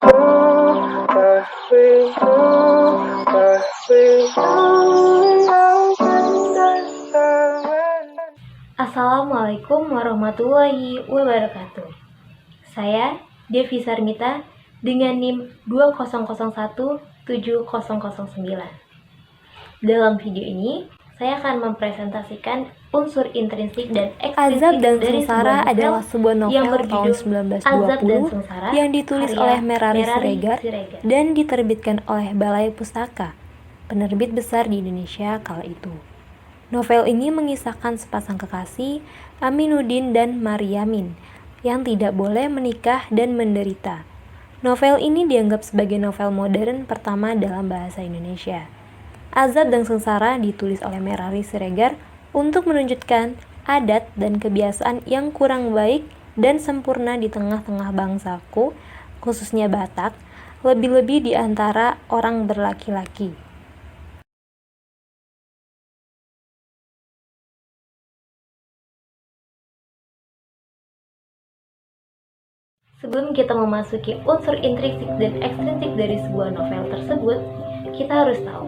Assalamualaikum warahmatullahi wabarakatuh. Saya Devi Sarmita dengan NIM 200170009. Dalam video ini, saya akan mempresentasikan unsur intrinsik dan ekstrinsik Azab dan dari Sengsara adalah sebuah yang novel tahun berjudul Azab dan 1920 Sengsara yang ditulis karya oleh Merari Siregar Siregar dan diterbitkan oleh Balai Pustaka, penerbit besar di Indonesia kala itu. Novel ini mengisahkan sepasang kekasih, Aminuddin dan Maryamin, yang tidak boleh menikah dan menderita. Novel ini dianggap sebagai novel modern pertama dalam bahasa Indonesia. Azab dan Sengsara ditulis oleh Merari Siregar untuk menunjukkan adat dan kebiasaan yang kurang baik dan sempurna di tengah-tengah bangsaku, khususnya Batak, lebih-lebih di antara orang berlaki-laki. Sebelum kita memasuki unsur intrinsik dan ekstrinsik dari sebuah novel tersebut, kita harus tahu,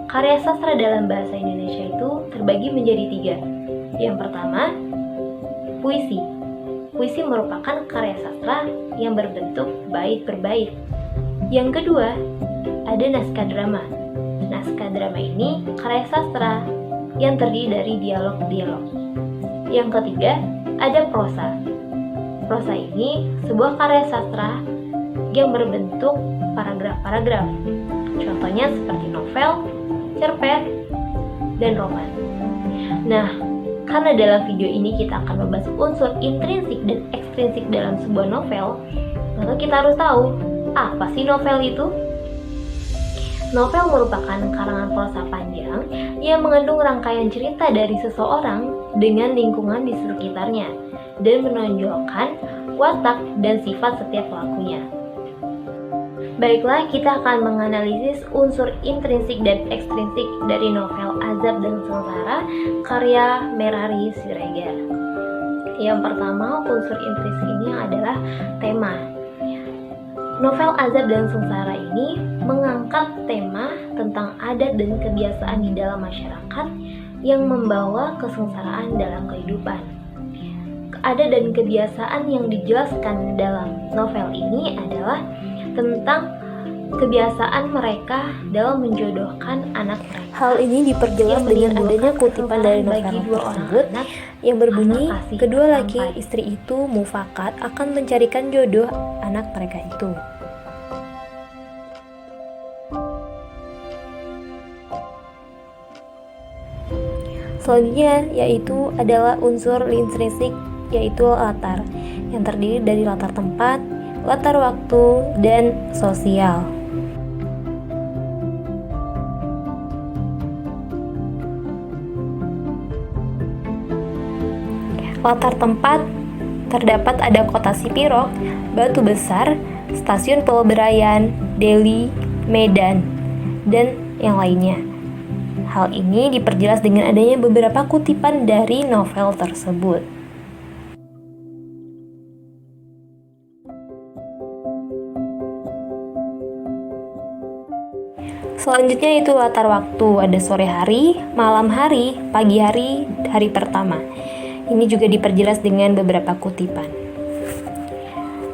karya sastra dalam bahasa Indonesia itu terbagi menjadi 3. Yang pertama, puisi. Puisi merupakan karya sastra yang berbentuk bait per bait. Yang kedua, ada naskah drama. Naskah drama ini karya sastra yang terdiri dari dialog-dialog. Yang ketiga, ada prosa. Prosa ini sebuah karya sastra yang berbentuk paragraf-paragraf. Contohnya seperti novel, cerpen, dan roman. Nah, karena dalam video ini kita akan membahas unsur intrinsik dan ekstrinsik dalam sebuah novel, maka kita harus tahu, apa sih novel itu? Novel merupakan karangan prosa panjang yang mengandung rangkaian cerita dari seseorang dengan lingkungan di sekitarnya dan menonjolkan watak dan sifat setiap pelakunya. Baiklah, kita akan menganalisis unsur intrinsik dan ekstrinsik dari novel Azab dan Sengsara karya Merari Siregar. Yang pertama, unsur intrinsik ini adalah tema. Novel Azab dan Sengsara ini mengangkat tema tentang adat dan kebiasaan di dalam masyarakat yang membawa kesengsaraan dalam kehidupan. Adat dan kebiasaan yang dijelaskan dalam novel ini adalah tentang kebiasaan mereka dalam menjodohkan anak mereka. Hal ini diperjelas dengan adanya kutipan dari novel tersebut yang berbunyi, kedua laki istri itu mufakat akan mencarikan jodoh anak mereka itu. Selanjutnya yaitu adalah unsur intrinsik, yaitu latar, yang terdiri dari latar tempat, latar waktu, dan sosial. Latar tempat terdapat ada kota Sipirok, Batu Besar, stasiun Pelebrayan, Delhi, Medan, dan yang lainnya. Hal ini diperjelas dengan adanya beberapa kutipan dari novel tersebut. Selanjutnya itu latar waktu, ada sore hari, malam hari, pagi hari, hari pertama. Ini juga diperjelas dengan beberapa kutipan.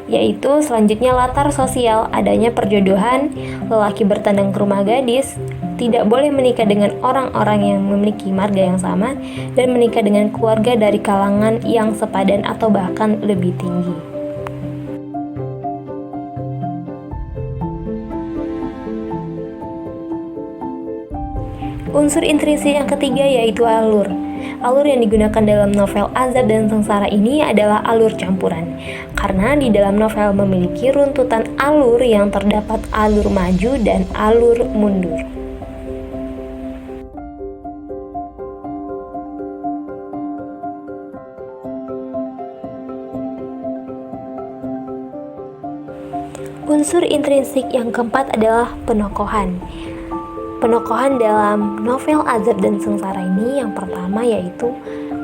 Yaitu selanjutnya latar sosial, adanya perjodohan, lelaki bertandang ke rumah gadis, tidak boleh menikah dengan orang-orang yang memiliki marga yang sama, dan menikah dengan keluarga dari kalangan yang sepadan atau bahkan lebih tinggi. Unsur intrinsik yang ketiga yaitu alur. Alur yang digunakan dalam novel Azab dan Sengsara ini adalah alur campuran, karena di dalam novel memiliki runtutan alur yang terdapat alur maju dan alur mundur. Unsur intrinsik yang keempat adalah penokohan. Penokohan dalam novel Azab dan Sengsara ini yang pertama yaitu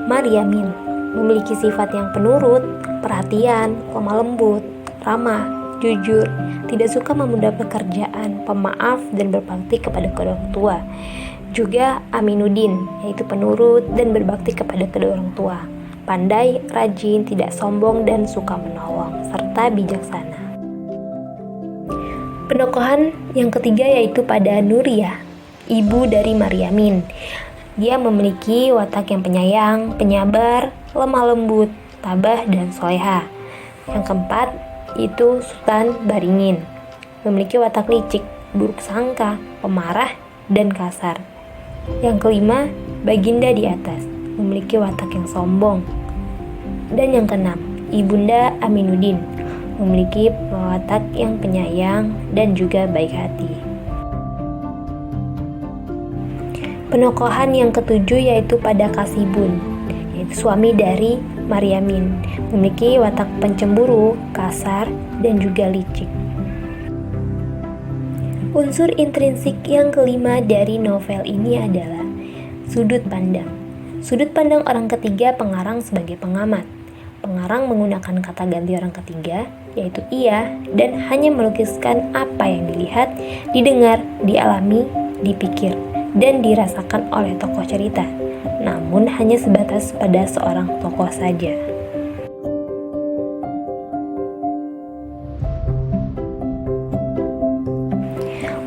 Maryamin, memiliki sifat yang penurut, perhatian, lemah lembut, ramah, jujur, tidak suka menunda pekerjaan, pemaaf, dan berbakti kepada kedua orang tua. Juga Aminuddin, yaitu penurut dan berbakti kepada kedua orang tua. Pandai, rajin, tidak sombong, dan suka menolong, serta bijaksana. Penokohan yang ketiga yaitu pada Nuriyah, ibu dari Maryamin. Dia memiliki watak yang penyayang, penyabar, lemah lembut, tabah, dan soleha. Yang keempat itu Sultan Baringin, memiliki watak licik, buruk sangka, pemarah, dan kasar. Yang kelima, Baginda di atas, memiliki watak yang sombong. Dan yang keenam, Ibunda Aminuddin, memiliki watak yang penyayang dan juga baik hati. Penokohan yang ketujuh yaitu pada Kasibun, yaitu suami dari Maryamin, memiliki watak pencemburu, kasar, dan juga licik. Unsur intrinsik yang kelima dari novel ini adalah sudut pandang. Sudut pandang orang ketiga pengarang sebagai pengamat. Pengarang menggunakan kata ganti orang ketiga, yaitu ia, dan hanya melukiskan apa yang dilihat, didengar, dialami, dipikir, dan dirasakan oleh tokoh cerita, namun hanya sebatas pada seorang tokoh saja.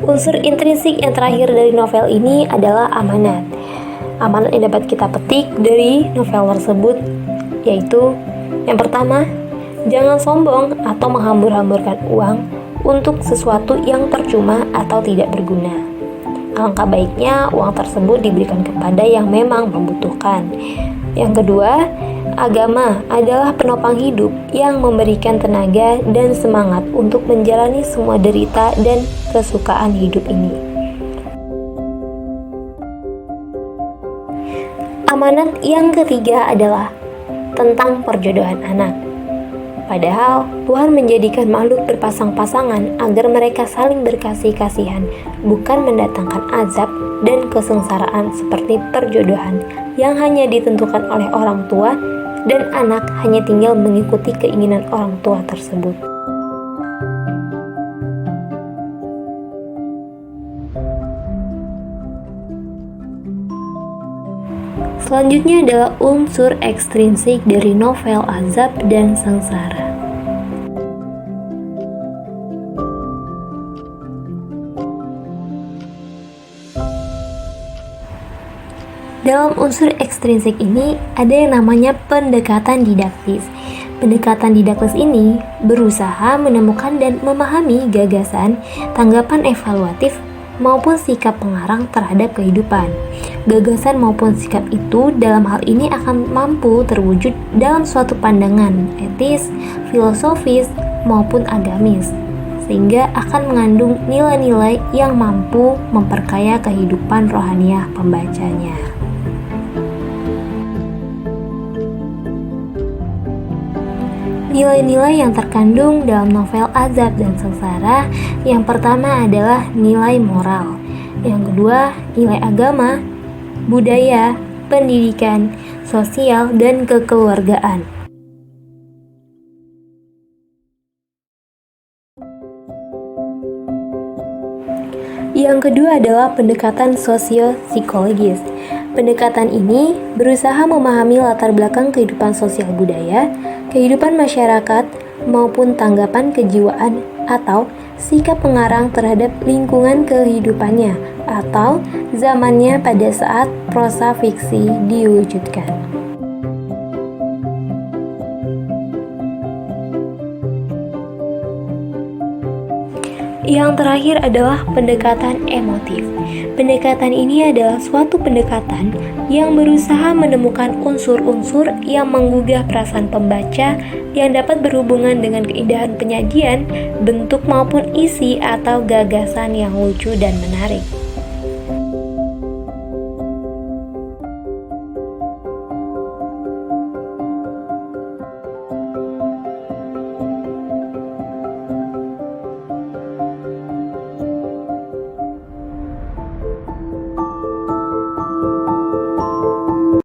Unsur intrinsik yang terakhir dari novel ini adalah amanat. Amanat yang dapat kita petik dari novel tersebut yaitu yang pertama, jangan sombong atau menghambur-hamburkan uang untuk sesuatu yang percuma atau tidak berguna. Alangkah baiknya uang tersebut diberikan kepada yang memang membutuhkan. Yang kedua, agama adalah penopang hidup yang memberikan tenaga dan semangat untuk menjalani semua derita dan kesukaan hidup ini. Amanat yang ketiga adalah tentang perjodohan anak. Padahal Tuhan menjadikan makhluk berpasang-pasangan agar mereka saling berkasih-kasihan, bukan mendatangkan azab dan kesengsaraan seperti perjodohan yang hanya ditentukan oleh orang tua dan anak hanya tinggal mengikuti keinginan orang tua tersebut. Selanjutnya adalah unsur ekstrinsik dari novel azab dan sengsara. Dalam unsur ekstrinsik ini ada yang namanya pendekatan didaktis. Pendekatan didaktis ini berusaha menemukan dan memahami gagasan, tanggapan evaluatif, maupun sikap pengarang terhadap kehidupan. Gagasan maupun sikap itu dalam hal ini akan mampu terwujud dalam suatu pandangan etis, filosofis, maupun agamis, sehingga akan mengandung nilai-nilai yang mampu memperkaya kehidupan rohaniah pembacanya. Nilai-nilai yang terkandung dalam novel Azab dan Sengsara, yang pertama adalah nilai moral, yang kedua nilai agama, budaya, pendidikan, sosial, dan kekeluargaan. Yang kedua adalah pendekatan sosio-psikologis. Pendekatan ini berusaha memahami latar belakang kehidupan sosial budaya, kehidupan masyarakat, maupun tanggapan kejiwaan atau sikap pengarang terhadap lingkungan kehidupannya atau zamannya pada saat prosa fiksi diwujudkan. Yang terakhir adalah pendekatan emotif. Pendekatan ini adalah suatu pendekatan yang berusaha menemukan unsur-unsur yang menggugah perasaan pembaca yang dapat berhubungan dengan keindahan penyajian, bentuk maupun isi atau gagasan yang lucu dan menarik.